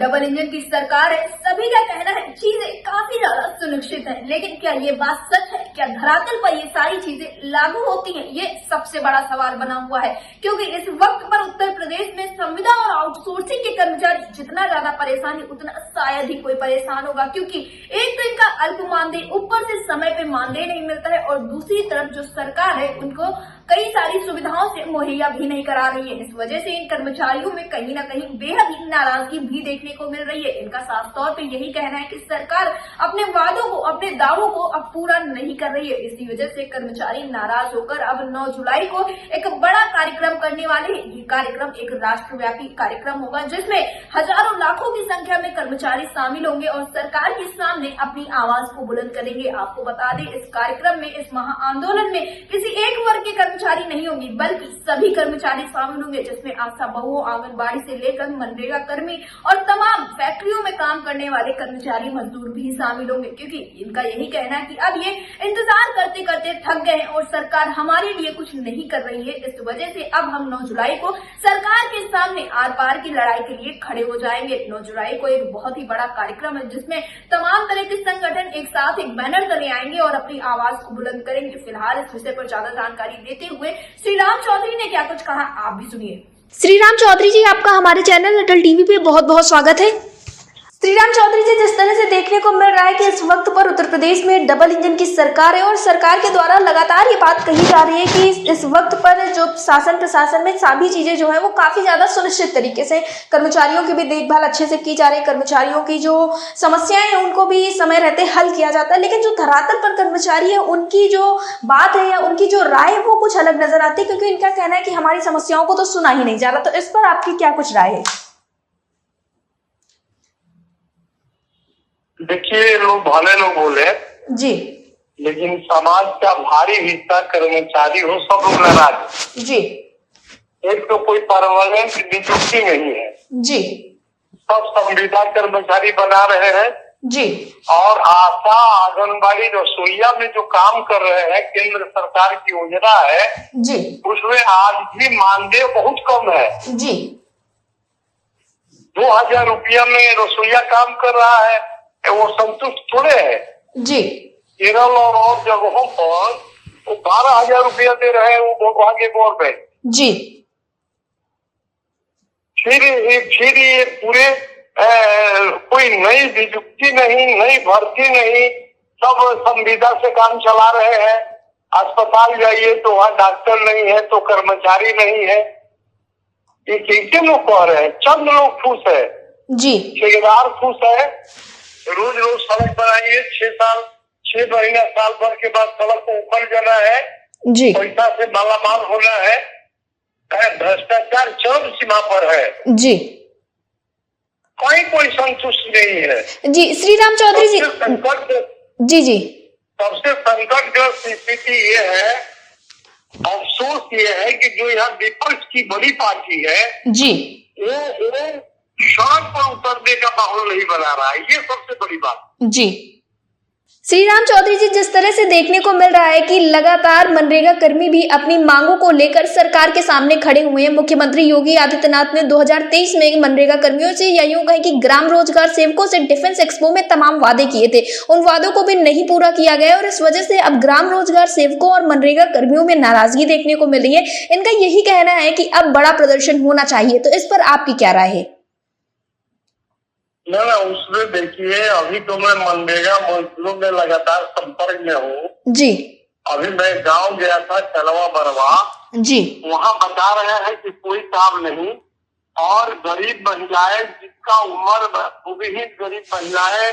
Double engine की सरकार है, सभी का कहना है चीजें काफी ज्यादा सुनिश्चित है, लेकिन क्या ये बात सच है? क्या धरातल पर ये सारी चीजें लागू होती हैं? ये सबसे बड़ा सवाल बना हुआ है, क्योंकि इस वक्त पर उत्तर प्रदेश में संविदा और आउटसोर्सिंग के कर्मचारी जितना ज्यादा परेशान है उतना शायद ही कोई परेशान होगा, क्योंकि एक तो इनका अल्प मानदेय, ऊपर से समय पे मानदेय नहीं मिलता है और दूसरी तरफ जो सरकार है उनको कई सारी सुविधाओं से मुहैया भी नहीं करा रही है। इस वजह से इन कर्मचारियों में कहीं ना कहीं बेहद ही नाराजगी भी देखने को मिल रही है। इनका साफ तौर पे यही कहना है कि सरकार अपने वादों को, अपने दावों को अब पूरा नहीं कर रही है। इसी वजह से कर्मचारी नाराज होकर अब 9 जुलाई को एक बड़ा कार्यक्रम करने वाले हैं। ये कार्यक्रम एक राष्ट्रव्यापी कार्यक्रम होगा जिसमें हजारों लाखों की संख्या में कर्मचारी शामिल होंगे और सरकार के सामने अपनी आवाज को बुलंद करेंगे। आपको बता दें, इस कार्यक्रम में, इस महाआंदोलन में किसी एक वर्ग के कर्मचारी नहीं होंगे, बल्कि सभी कर्मचारी शामिल होंगे, जिसमें आशा बहुओं, आंगनबाड़ी से लेकर मनरेगा कर्मी और तमाम फैक्ट्रियों में काम करने वाले कर्मचारी मजदूर भी शामिल होंगे, क्योंकि इनका यही कहना है कि अब ये इंतजार करते करते थक गए हैं और सरकार हमारे लिए कुछ नहीं कर रही है। इस वजह से अब हम 9 जुलाई को सरकार के सामने आर पार की लड़ाई के लिए खड़े हो जाएंगे। 9 जुलाई को एक बहुत ही बड़ा कार्यक्रम है जिसमें तमाम तरह के संगठन एक साथ एक बैनर तले आएंगे और अपनी आवाज को बुलंद करेंगे। फिलहाल इस विषय पर ज्यादा जानकारी देते हुए श्रीराम चौधरी ने क्या कुछ कहा, आप भी सुनिए। श्रीराम चौधरी जी, आपका हमारे चैनल अटल टीवी पे बहुत बहुत स्वागत है। श्रीराम चौधरी जी, जिस तरह से देखने को मिल रहा है कि इस वक्त पर उत्तर प्रदेश में डबल इंजन की सरकार है और सरकार के द्वारा लगातार ये बात कही जा रही है कि इस वक्त पर जो शासन प्रशासन में सभी चीजें जो है वो काफी ज्यादा सुनिश्चित तरीके से, कर्मचारियों की भी देखभाल अच्छे से की जा रही है, कर्मचारियों की जो समस्याएं हैं उनको भी समय रहते हल किया जाता है, लेकिन जो धरातल पर कर्मचारी है उनकी जो बात है या उनकी जो राय है वो कुछ अलग नजर आती है, क्योंकि इनका कहना है कि हमारी समस्याओं को तो सुना ही नहीं जा रहा। तो इस पर आपकी क्या कुछ राय है? देखिए, लोग भले लोग बोले जी, लेकिन समाज का भारी हिस्सा कर्मचारी हो, सब लोग नाराज जी, एक तो कोई परमानेंट नियुक्ति नहीं है जी, सब संविदा कर्मचारी बना रहे हैं जी, और आशा, आंगनबाड़ी, रसोईया में जो काम कर रहे हैं, केंद्र सरकार की योजना है जी, उसमें आज भी मानदेय बहुत कम है। जी, 2000 रुपया में रसोईया काम कर रहा है, वो संतुष्ट थोड़े है। जी, केरल और जगहों पर वो 12,000 रुपया दे रहे हैं, वो भाग्य गवर्नमेंट। जी, फिर ये पूरे कोई नई नियुक्ति नहीं, नई भर्ती नहीं, सब संविदा से काम चला रहे हैं। अस्पताल जाइए तो वहाँ डॉक्टर नहीं है, तो कर्मचारी नहीं है। ये कैसे लोग कह रहे हैं? चंद लोग खुश है, जी, ठेकेदार खुश है। रोज रोज सड़क बनाइए, 6 महीना साल भर के बाद सड़क को ऊपर जाना है, जी, पैसा से मालामाल होना है, भ्रष्टाचार चरम सीमा पर है, जी, कोई संतुष्ट नहीं है। जी, श्रीराम चौधरी जी, जी, जी, सबसे संकटग्रस्त स्थिति ये है, अफसोस ये है कि जो यहाँ विपक्ष की बड़ी पार्टी है जी, वो सड़क पर उतरने का माहौल नहीं बना रहा है, ये सबसे बड़ी बात। जी, श्रीराम चौधरी जी, जिस तरह से देखने को मिल रहा है कि लगातार मनरेगा कर्मी भी अपनी मांगों को लेकर सरकार के सामने खड़े हुए हैं। मुख्यमंत्री योगी आदित्यनाथ ने 2023 में मनरेगा कर्मियों से या यूं कहें कि ग्राम रोजगार सेवकों से डिफेंस एक्सपो में तमाम वादे किए थे, उन वादों को भी नहीं पूरा किया गया और इस वजह से अब ग्राम रोजगार सेवकों और मनरेगा कर्मियों में नाराजगी देखने को मिल रही है। इनका यही कहना है कि अब बड़ा प्रदर्शन होना चाहिए, तो इस पर आपकी क्या राय है? ना उसमें देखिए, अभी तो मैं मनरेगा मजदूरों में लगातार संपर्क में हूँ। जी, अभी मैं गांव गया था, चलवा बरवा, जी, वहाँ बता रहे हैं कि कोई काम नहीं, और गरीब महिलाएं जिसका उम्र, विहीन गरीब महिलाएं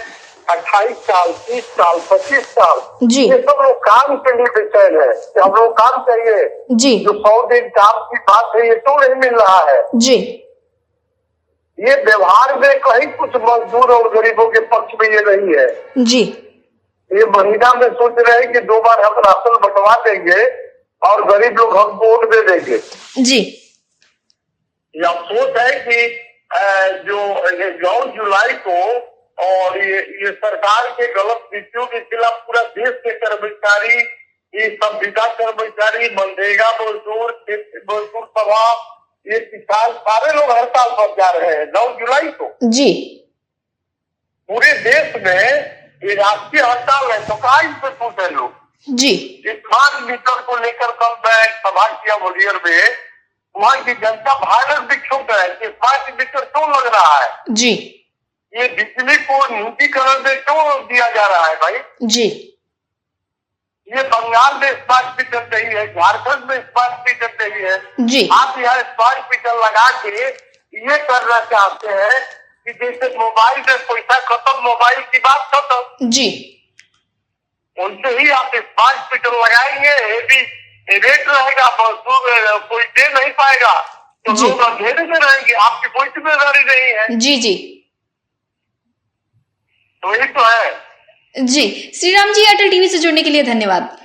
28 साल, 30 साल, 25 साल, जी, ये सब लोग काम के लिए बेचैन है कि हम लोग काम चाहिए। जी, जो 100 दिन काम की बात है, ये तो नहीं मिल रहा है। जी, ये व्यवहार में कहीं कुछ मजदूर और गरीबों के पक्ष में ये नहीं है। जी, ये महीना में सोच रहे हैं कि 2 बार हम राशन बंटवा देंगे और गरीब लोग हमको वोट दे देंगे। जी, ये अफसोस है कि जो 9 जुलाई को और ये सरकार के गलत नीतियों के खिलाफ पूरा देश के कर्मचारी, ये संविदा कर्मचारी, मनरेगा मजदूर, मजदूर सभा, ये किसान, सारे लोग हड़ताल पर जा रहे हैं 9 जुलाई को। जी, पूरे देश में ये राष्ट्रीय हड़ताल है, तो कहा इस पे पूछे लोग। जी स्मार्ट मीटर को लेकर कल मैं सभा किया मुंगेर में, वहाँ की जनता भारत विक्षुब्ध है कि स्मार्ट मीटर क्यों लग रहा है, जी ये बिजली को निजीकरण में क्यों दिया जा रहा है भाई। जी ये बंगाल में स्मार्ट मीटर नहीं है, झारखंड में स्मार्ट मीटर नहीं है, जी आप यहाँ स्मार्ट मीटर लगा के ये करना चाहते हैं कि जैसे मोबाइल में पैसा खत्म, मोबाइल की बात खत्म, जी उनसे ही आप स्मार्ट मीटर लगाएंगे, हेवी रेट रहेगा, मजदूर कोई दे नहीं पाएगा, तो जी। लोग अंधेरे में रहेंगे, आपकी कोई जिम्मेदारी नहीं है। जी जी तो ये तो है। जी श्री राम जी, अटल टीवी से जुड़ने के लिए धन्यवाद।